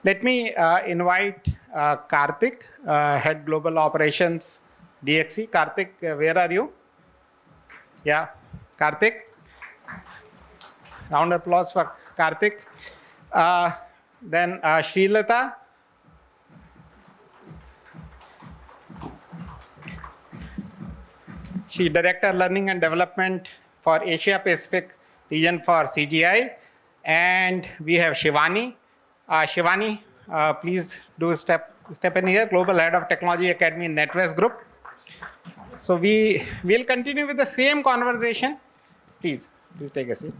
Let me invite Kartik, Head Global Operations, DXC. Kartik, where are you? Yeah, Kartik. Round of applause for Kartik. Then Srilata. She's Director Learning and Development for Asia Pacific region for CGI. And we have Shivani. Shivani, please do step in here, Global Head of Technology Academy in NatWest Group. So we will continue with the same conversation. Please take a seat.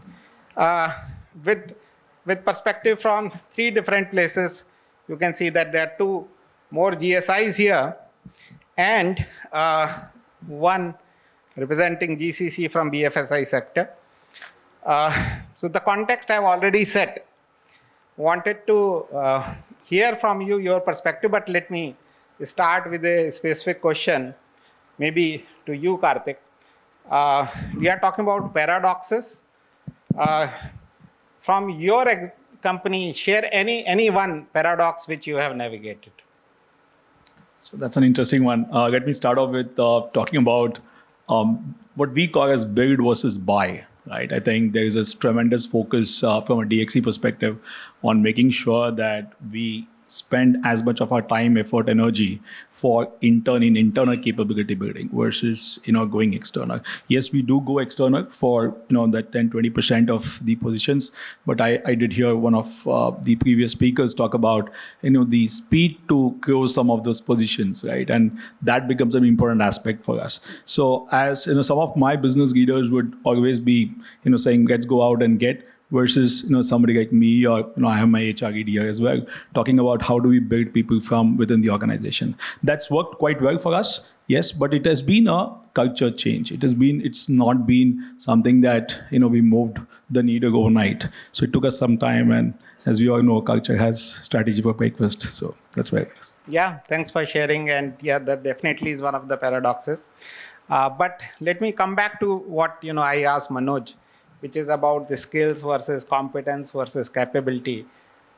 With perspective from 3 different places, you can see that there are 2 more GSIs here, and one representing GCC from BFSI sector. So the context I've already set. Wanted to hear from you your perspective, but let me start with a specific question, maybe to you, Kartik. We are talking about paradoxes. From your company, share any one paradox which you have navigated. So that's an interesting one. Let me start off with talking about what we call as build versus buy. Right, I think there is this tremendous focus from a DXC perspective on making sure that we spend as much of our time, effort, energy for internal capability building versus going external. Yes, we do go external for that 10-20% of the positions, but I did hear one of the previous speakers talk about the speed to close some of those positions, right? And that becomes an important aspect for us. So as some of my business leaders would always be saying, let's go out and get, versus somebody like me, or I have my HR lead here as well, talking about how do we build people from within the organization. That's worked quite well for us, yes, but it has been a culture change. It's not been something that we moved the needle overnight. So it took us some time, and as we all know, culture has strategy for breakfast. So that's where it is. Yeah, thanks for sharing, and yeah, that definitely is one of the paradoxes. But let me come back to what I asked Manoj, which is about the skills versus competence versus capability.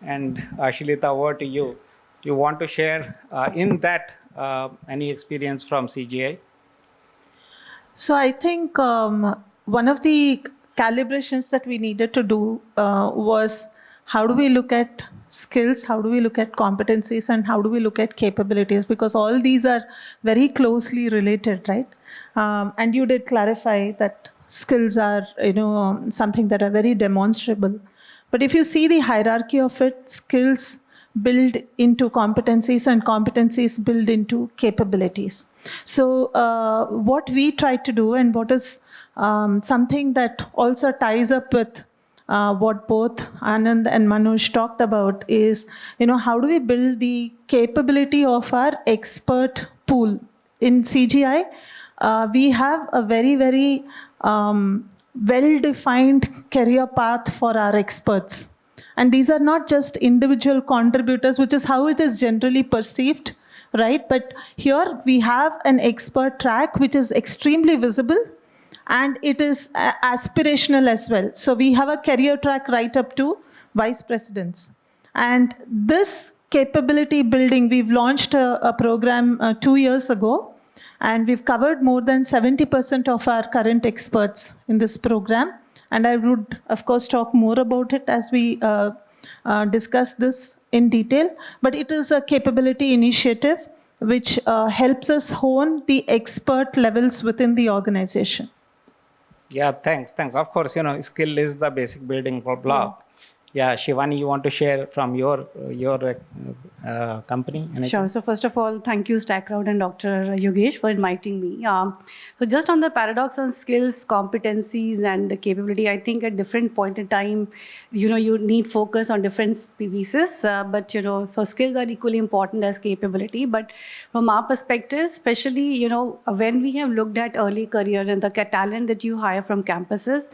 And Srilata, over to you. Do you want to share in that any experience from CGI? So I think one of the calibrations that we needed to do was how do we look at skills, how do we look at competencies, and how do we look at capabilities, because all these are very closely related, right? And you did clarify that skills are something that are very demonstrable, but if you see the hierarchy of it, skills build into competencies and competencies build into capabilities. So what we try to do, and what is something that also ties up with what both Anand and Manoj talked about, is how do we build the capability of our expert pool. In CGI, we have a very, very well-defined career path for our experts. And these are not just individual contributors, which is how it is generally perceived, right? But here we have an expert track which is extremely visible, and it is aspirational as well. So we have a career track right up to vice presidents. And this capability building, we've launched a program 2 years ago, and we've covered more than 70% of our current experts in this program. And I would, of course, talk more about it as we discuss this in detail. But it is a capability initiative which helps us hone the expert levels within the organization. Yeah, thanks. Of course, skill is the basic building block. Yeah, Shivani, you want to share from your company? Anything? Sure. So first of all, thank you, StackRoute and Dr. Yogesh for inviting me. So just on the paradox on skills, competencies, and capability, I think at different point in time, you need focus on different pieces. So skills are equally important as capability. But from our perspective, especially, when we have looked at early career and the talent that you hire from campuses,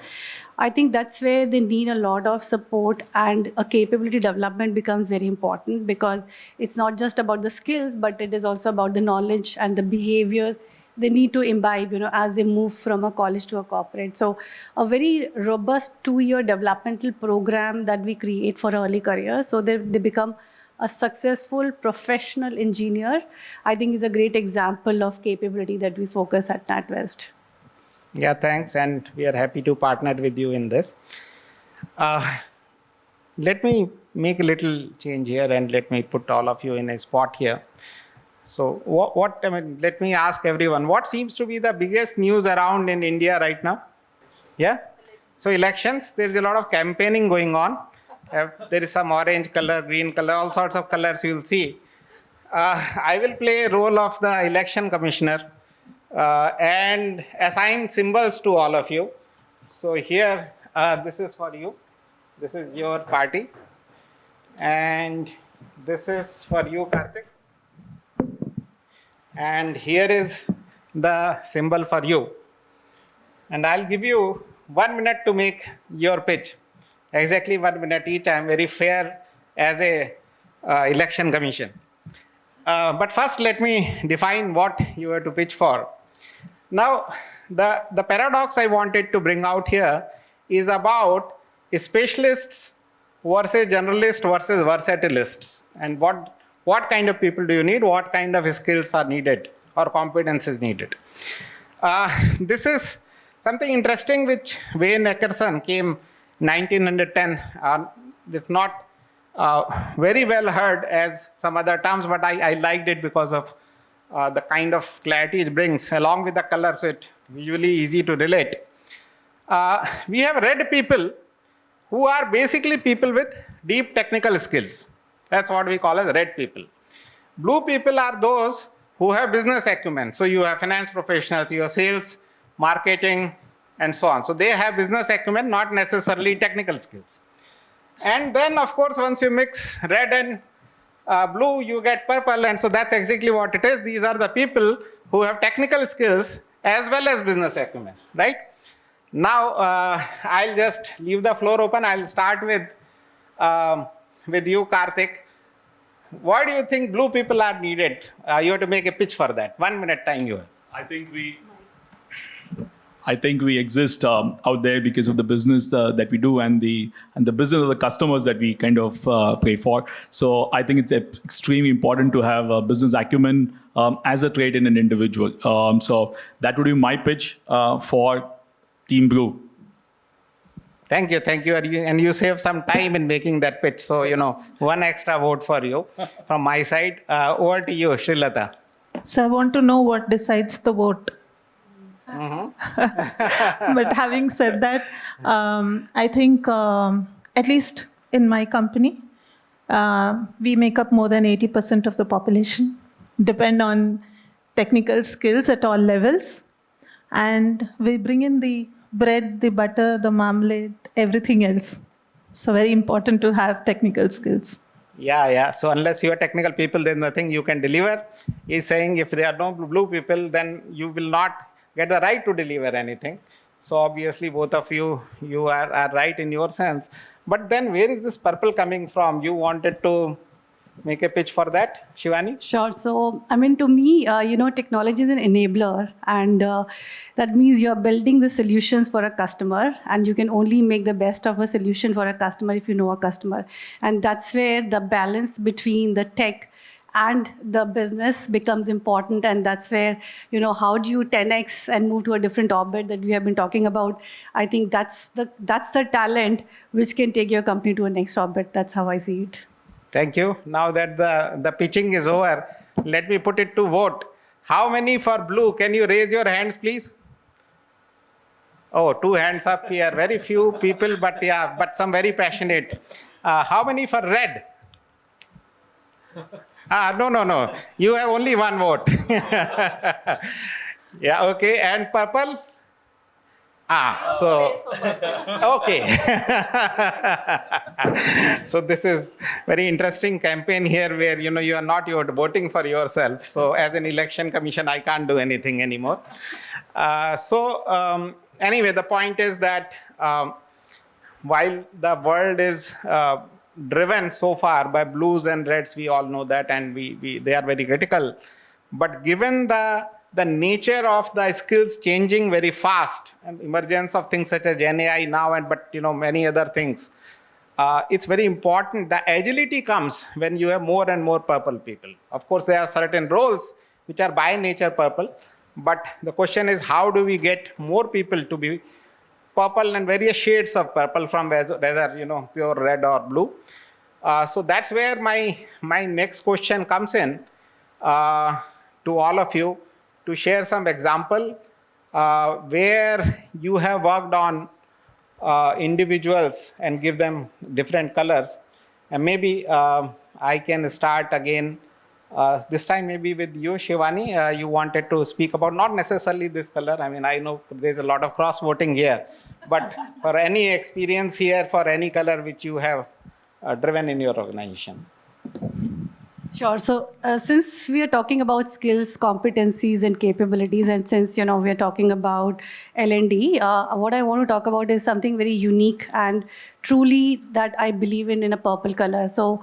I think that's where they need a lot of support, and a capability development becomes very important, because it's not just about the skills, but it is also about the knowledge and the behaviors they need to imbibe, as they move from a college to a corporate. So a very robust 2-year developmental program that we create for early career, so they become a successful professional engineer, I think is a great example of capability that we focus at NatWest. Yeah, thanks. And we are happy to partner with you in this. Let me make a little change here and let me put all of you in a spot here. So let me ask everyone, what seems to be the biggest news around in India right now? Yeah? So elections, there is a lot of campaigning going on. There is some orange color, green color, all sorts of colors you will see. I will play a role of the election commissioner and assign symbols to all of you. So here, this is for you. This is your party. And this is for you, Kartik. And here is the symbol for you. And I'll give you 1 minute to make your pitch. Exactly 1 minute each. I'm very fair as a election commission. But first, let me define what you are to pitch for. Now, the paradox I wanted to bring out here is about specialists versus generalists versus versatilists. And what kind of people do you need? What kind of skills are needed or competences needed? This is something interesting which Wayne Eckerson came 1910. It's not very well heard as some other terms, but I liked it because of the kind of clarity it brings along with the color, so it's visually easy to relate. We have red people who are basically people with deep technical skills. That's what we call as red people. Blue people are those who have business acumen. So you have finance professionals, you have sales, marketing, and so on. So they have business acumen, not necessarily technical skills. And then, of course, once you mix red and blue, you get purple. And so that's exactly what it is. These are the people who have technical skills as well as business acumen, right? Now, I'll just leave the floor open. I'll start with you, Kartik. Why do you think blue people are needed? You have to make a pitch for that. 1 minute time you have. I think we exist out there because of the business that we do and the business of the customers that we kind of pay for. So I think it's extremely important to have a business acumen as a trait in an individual. So that would be my pitch for Team Blue. Thank you. And you save some time in making that pitch. So, 1 extra vote for you from my side. Over to you, Srilata. So I want to know what decides the vote. Mm-hmm. But having said that, I think at least in my company, we make up more than 80% of the population, depend on technical skills at all levels. And we bring in the bread, the butter, the marmalade, everything else. So very important to have technical skills. Yeah. So unless you are technical people, there's nothing you can deliver. He's saying if there are no blue people, then you will not get the right to deliver anything. So obviously both of you are right in your sense. But then where is this purple coming from? You wanted to make a pitch for that, Shivani? Sure. So, to me, technology is an enabler, and that means you're building the solutions for a customer, and you can only make the best of a solution for a customer if you know a customer. And that's where the balance between the tech and the business becomes important, and that's where, how do you 10x and move to a different orbit that we have been talking about. I think that's the talent which can take your company to a next orbit. That's how I see it. Thank you. Now that the pitching is over, let me put it to vote. How many for blue? Can you raise your hands, please? Oh, 2 hands up here. Very few people, but some very passionate. How many for red? No. You have only 1 vote. Yeah, okay. And purple? Okay. So this is very interesting campaign here where, you are not voting for yourself. So as an election commission, I can't do anything anymore. Anyway, the point is that while the world is driven so far by blues and reds, we all know that, and they are very critical. But given the nature of the skills changing very fast, and emergence of things such as GenAI now, but many other things, it's very important. The agility comes when you have more and more purple people. Of course, there are certain roles which are by nature purple, but the question is, how do we get more people to be purple and various shades of purple, from whether pure red or blue. So that's where my next question comes in, to all of you, to share some example where you have worked on individuals and give them different colors. And maybe I can start again, this time maybe with you, Shivani. You wanted to speak about not necessarily this color. I mean, I know there's a lot of cross voting here, but for any experience here for any color which you have driven in your organization. Sure. So since we are talking about skills, competencies, and capabilities, and since we are talking about L&D, what I want to talk about is something very unique and truly that I believe in a purple color. So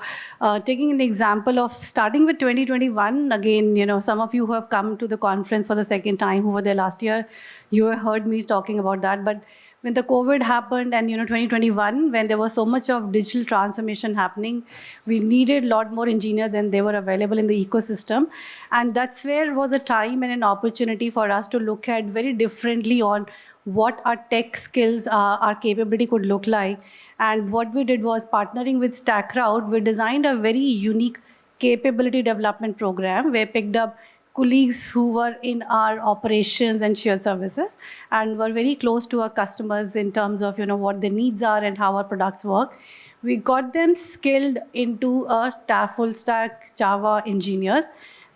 taking an example of starting with 2021, again, some of you who have come to the conference for the second time, who were there last year, you have heard me talking about that. But when the COVID happened and 2021, when there was so much of digital transformation happening, we needed a lot more engineers than they were available in the ecosystem. And that's where was a time and an opportunity for us to look at very differently on what our tech skills, our capability could look like. And what we did was, partnering with StackRoute, we designed a very unique capability development program where picked up colleagues who were in our operations and shared services and were very close to our customers in terms of what their needs are and how our products work. We got them skilled into a full stack Java engineers.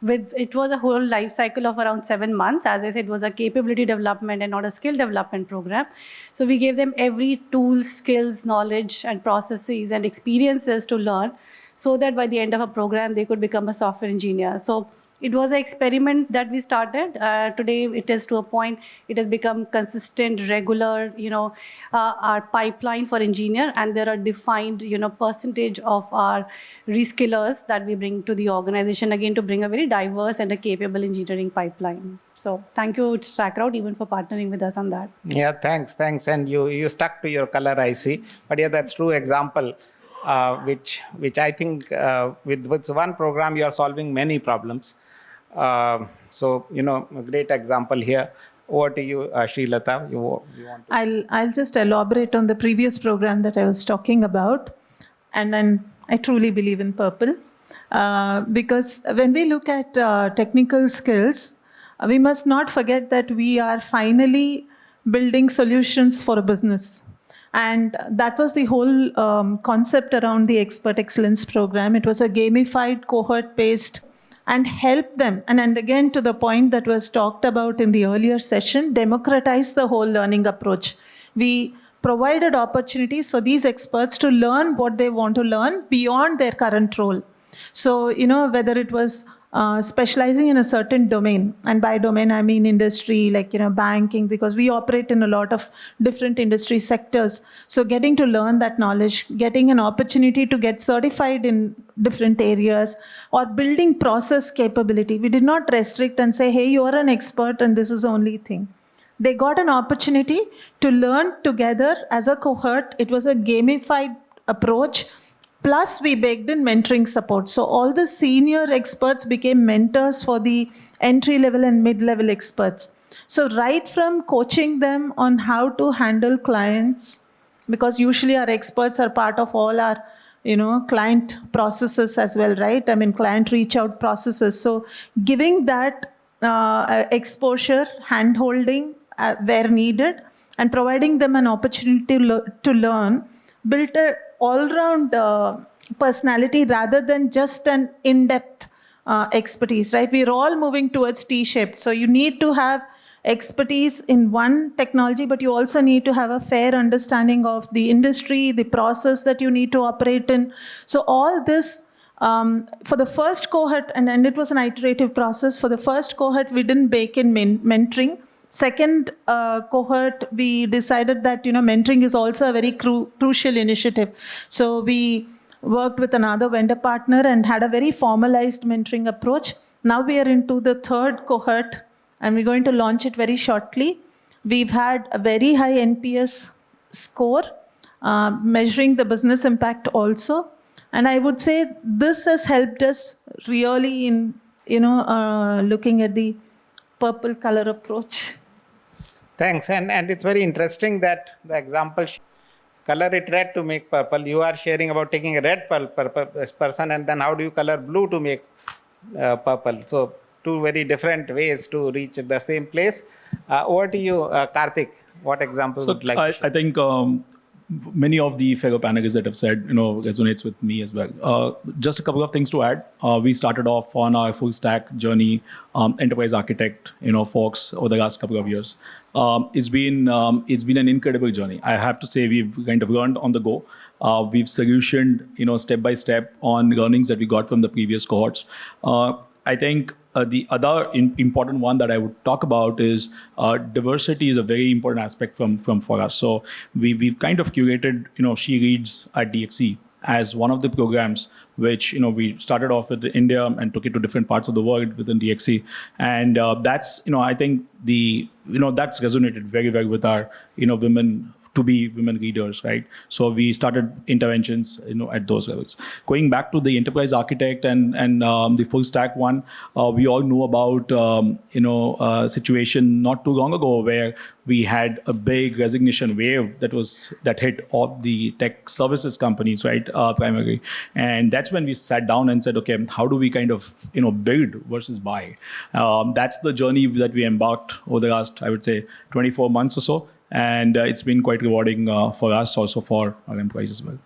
It was a whole life cycle of around 7 months. As I said, it was a capability development and not a skill development program. So we gave them every tool, skills, knowledge, and processes and experiences to learn, so that by the end of a program, they could become a software engineer. So it was an experiment that we started. Today, it is to a point, it has become consistent, regular, our pipeline for engineer, and there are defined, percentage of our reskillers that we bring to the organization, again, to bring a very diverse and a capable engineering pipeline. So thank you, StackRoute, even for partnering with us on that. Yeah, thanks. And you stuck to your color, I see. But yeah, that's true example, which I think with one program, you are solving many problems. So, a great example here. Over to you, Srilata. You want to... I'll just elaborate on the previous program that I was talking about. And then I truly believe in purple. Because when we look at technical skills, we must not forget that we are finally building solutions for a business. And that was the whole concept around the Expert Excellence program. It was a gamified, cohort-based, and help them. And again, to the point that was talked about in the earlier session, democratize the whole learning approach. We provided opportunities for these experts to learn what they want to learn beyond their current role. So, whether it was specializing in a certain domain, and by domain I mean industry, like banking, because we operate in a lot of different industry sectors. So getting to learn that knowledge, getting an opportunity to get certified in different areas, or building process capability. We did not restrict and say, hey, you are an expert and this is the only thing. They got an opportunity to learn together as a cohort. It was a gamified approach. Plus, we baked in mentoring support. So all the senior experts became mentors for the entry-level and mid-level experts. So right from coaching them on how to handle clients, because usually our experts are part of all our, client processes as well, right? I mean, client reach-out processes. So giving that exposure, hand-holding where needed, and providing them an opportunity to learn, built a all-round personality rather than just an in-depth expertise, right? We're all moving towards T-shaped. So you need to have expertise in one technology, but you also need to have a fair understanding of the industry, the process that you need to operate in. So all this, for the first cohort, and it was an iterative process. For the first cohort, we didn't bake in mentoring. Second cohort, we decided that mentoring is also a very crucial initiative. So we worked with another vendor partner and had a very formalized mentoring approach. Now we are into the third cohort, and we're going to launch it very shortly. We've had a very high NPS score. measuring the business impact also. And I would say this has helped us really in, looking at the purple color approach. Thanks. And it's very interesting that the example, color it red to make purple. You are sharing about taking a red person and then how do you color blue to make purple. So two very different ways to reach the same place. Over to you, Kartik. What example would you like to share? I think many of the fellow panelists that have said, resonates with me as well. Just a couple of things to add. We started off on our full stack journey, enterprise architect, folks over the last couple of years. It's been an incredible journey. I have to say we've kind of learned on the go. We've solutioned, step by step on learnings that we got from the previous cohorts. I think the other important one that I would talk about is diversity is a very important aspect for us. So we've kind of curated, She Reads at DXC as one of the programs which, we started off with India and took it to different parts of the world within DXC. And that's, I think that's resonated very well with our, women leaders, right? So we started interventions, at those levels. Going back to the enterprise architect and the full stack one, we all know about, a situation not too long ago where we had a big resignation wave that hit all the tech services companies, right, primarily. And that's when we sat down and said, okay, how do we kind of, build versus buy? That's the journey that we embarked over the last, I would say, 24 months or so. And it's been quite rewarding for us, also for our employees as well.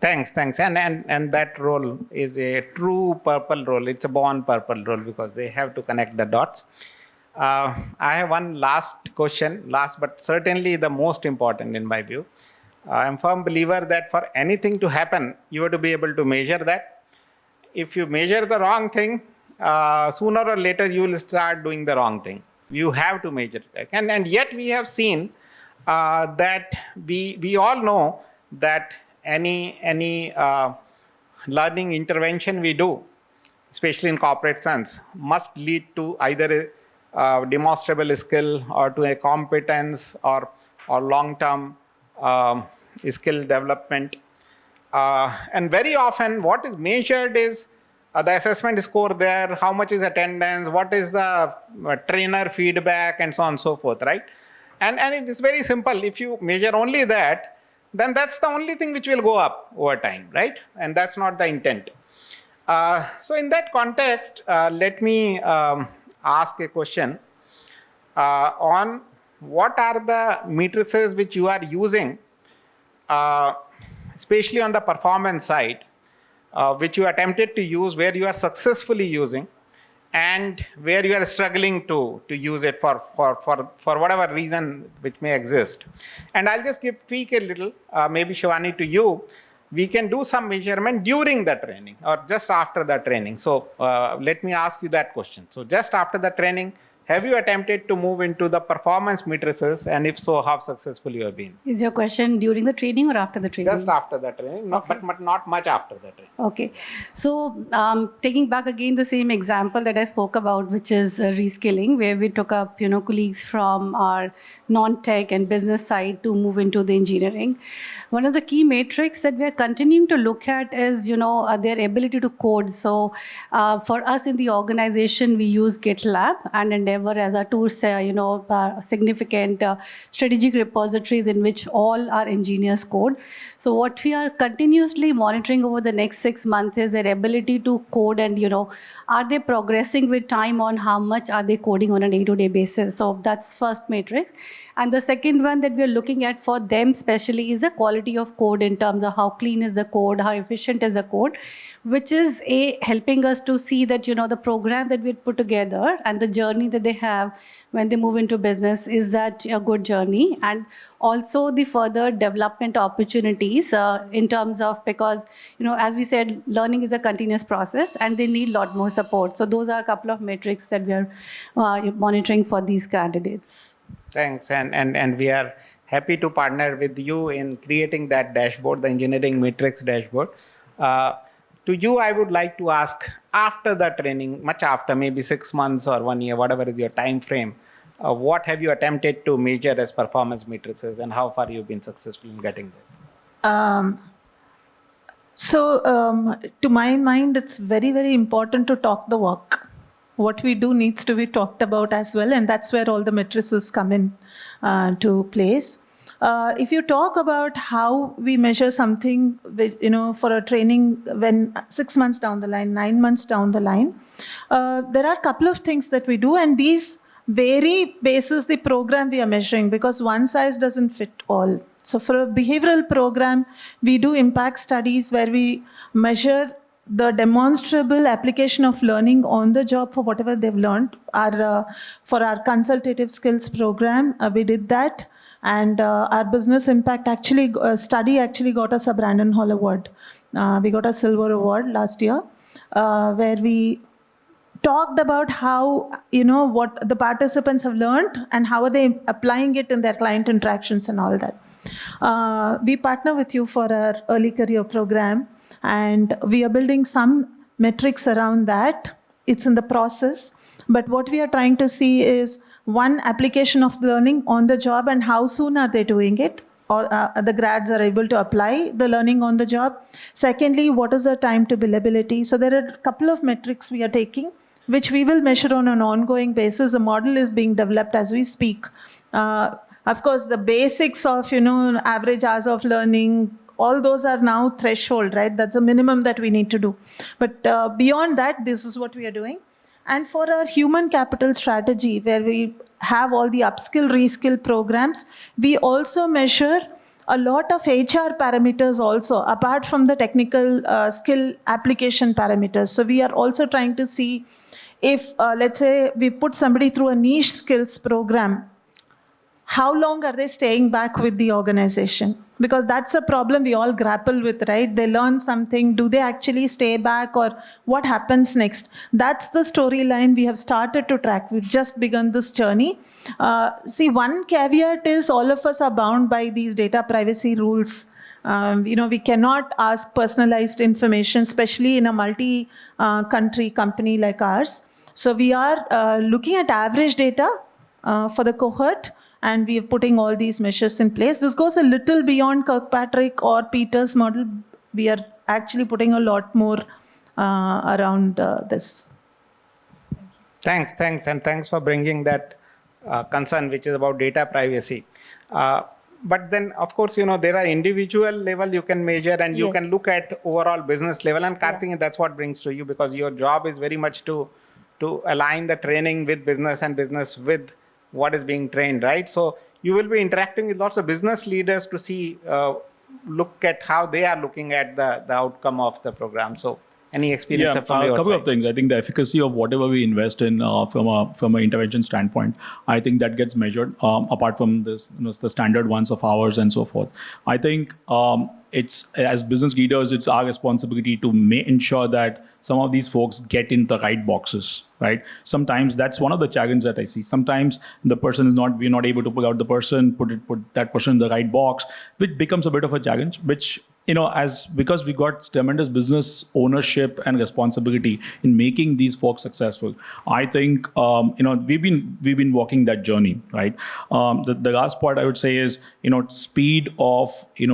Thanks. And that role is a true purple role. It's a born purple role because they have to connect the dots. I have one last question, but certainly the most important in my view. I'm a firm believer that for anything to happen, you have to be able to measure that. If you measure the wrong thing, sooner or later you will start doing the wrong thing. You have to measure it. And yet we have seen that we all know that any learning intervention we do, especially in corporate sense, must lead to either a demonstrable skill or to a competence or long-term skill development. And very often what is measured is the assessment score there, how much is attendance, what is the trainer feedback, and so on and so forth, right? And it is very simple. If you measure only that, then that's the only thing which will go up over time, right? And that's not the intent. So in that context, let me ask a question on what are the matrices which you are using, especially on the performance side, which you attempted to use, where you are successfully using, and where you are struggling to use it for whatever reason which may exist. And I'll just tweak a little, maybe Shivani to you. We can do some measurement during the training or just after the training. So let me ask you that question. So just after the training, have you attempted to move into the performance matrices, and if so, how successful you have been? Is your question during the training or after the training? Just after the training, but not much after the training. Okay. So taking back again the same example that I spoke about, which is reskilling, where we took up, colleagues from our non-tech and business side to move into the engineering. One of the key metrics that we are continuing to look at is, their ability to code. So for us in the organization, we use GitLab and Endeavor as our tools, significant strategic repositories in which all our engineers code. So what we are continuously monitoring over the next 6 months is their ability to code and, are they progressing with time on how much are they coding on a day-to-day basis. So that's first matrix. And the second one that we're looking at for them especially is the quality of code in terms of how clean is the code, how efficient is the code, which is helping us to see that, the program that we put together and the journey that they have when they move into business, is that a good journey? And also the further development opportunities in terms of, because, as we said, learning is a continuous process and they need a lot more support. So those are a couple of metrics that we are monitoring for these candidates. Thanks, and we are happy to partner with you in creating that dashboard, the engineering matrix dashboard. To you, I would like to ask, after the training, much after, maybe 6 months or 1 year, whatever is your time frame, what have you attempted to measure as performance matrices, and how far you've been successful in getting there? To my mind, it's very, very important to talk the walk. What we do needs to be talked about as well, and that's where all the matrices come in to place. If you talk about how we measure something, for a training when 6 months down the line, 9 months down the line, there are a couple of things that we do, and these vary basis the program we are measuring, because one size doesn't fit all. So for a behavioral program, we do impact studies where we measure the demonstrable application of learning on the job for whatever they've learned. For our consultative skills program, we did that. And our business impact study actually got us a Brandon Hall Award. We got a silver award last year, where we talked about how, what the participants have learned and how are they applying it in their client interactions and all that. We partner with you for our early career program, and we are building some metrics around that. It's in the process. But what we are trying to see is, one, application of learning on the job and how soon are they doing it, or the grads are able to apply the learning on the job. Secondly, what is the time to billability? So there are a couple of metrics we are taking, which we will measure on an ongoing basis. The model is being developed as we speak. Of course, the basics of, average hours of learning, all those are now threshold, right? That's the minimum that we need to do. But beyond that, this is what we are doing. And for our human capital strategy, where we have all the upskill, reskill programs, we also measure a lot of HR parameters also, apart from the technical skill application parameters. So we are also trying to see if, let's say, we put somebody through a niche skills program, how long are they staying back with the organization? Because that's a problem we all grapple with, right? They learn something, do they actually stay back, or what happens next? That's the storyline we have started to track. We've just begun this journey. See, one caveat is all of us are bound by these data privacy rules. We cannot ask personalized information, especially in a multi-country company like ours. So we are looking at average data for the cohort, and we are putting all these measures in place. This goes a little beyond Kirkpatrick or Peter's model. We are actually putting a lot more around this. Thanks, and thanks for bringing that concern, which is about data privacy. But then, of course, there are individual level you can measure, and you can look at overall business level. And Kartik, that's what brings to you, because your job is very much to align the training with business and business with what is being trained, right? So you will be interacting with lots of business leaders to see, look at how they are looking at the outcome of the program. So any experience from your side? A couple of things. I think the efficacy of whatever we invest in from an intervention standpoint, I think that gets measured apart from this, the standard ones of hours and so forth. I think it's, as business leaders, it's our responsibility to ensure that some of these folks get in the right boxes, right? Sometimes that's one of the challenges that I see. Sometimes the person we're not able to pull out the person, put that person in the right box, which becomes a bit of a challenge, which, because we got tremendous business ownership and responsibility in making these folks successful. I think, we've been walking that journey, right? The last part I would say is, speed of,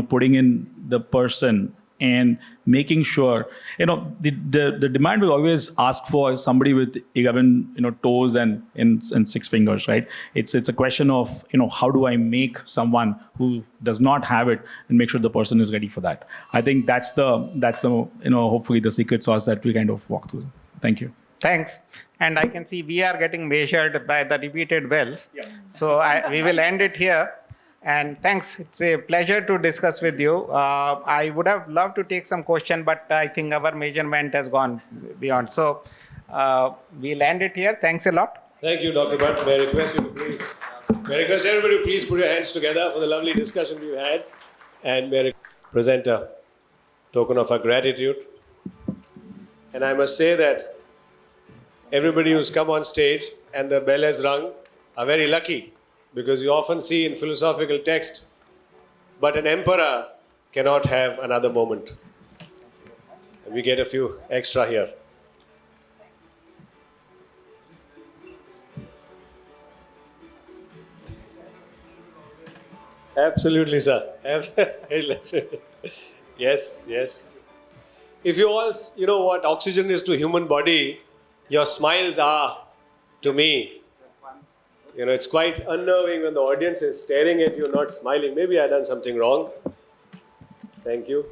putting in the person and making sure, the demand will always ask for somebody with 11, toes and 6 fingers, right? It's a question of, how do I make someone who does not have it and make sure the person is ready for that. I think that's the hopefully the secret sauce that we kind of walk through. Thank you. Thanks. And I can see we are getting measured by the repeated bells. Yeah. So we will end it here. And thanks. It's a pleasure to discuss with you. I would have loved to take some question, but I think our measurement has gone beyond. So we'll end it here. Thanks a lot. Thank you, Dr. Bhatt. May I request you to everybody to please put your hands together for the lovely discussion we've had. And may I present a token of our gratitude. And I must say that everybody who's come on stage and the bell has rung are very lucky, because you often see in philosophical text, but an emperor cannot have another moment. And we get a few extra here. Absolutely, sir. Yes, yes. If you all, you know what oxygen is to human body, your smiles are to me. You know, it's quite unnerving when the audience is staring at you, not smiling. Maybe I done something wrong. Thank you.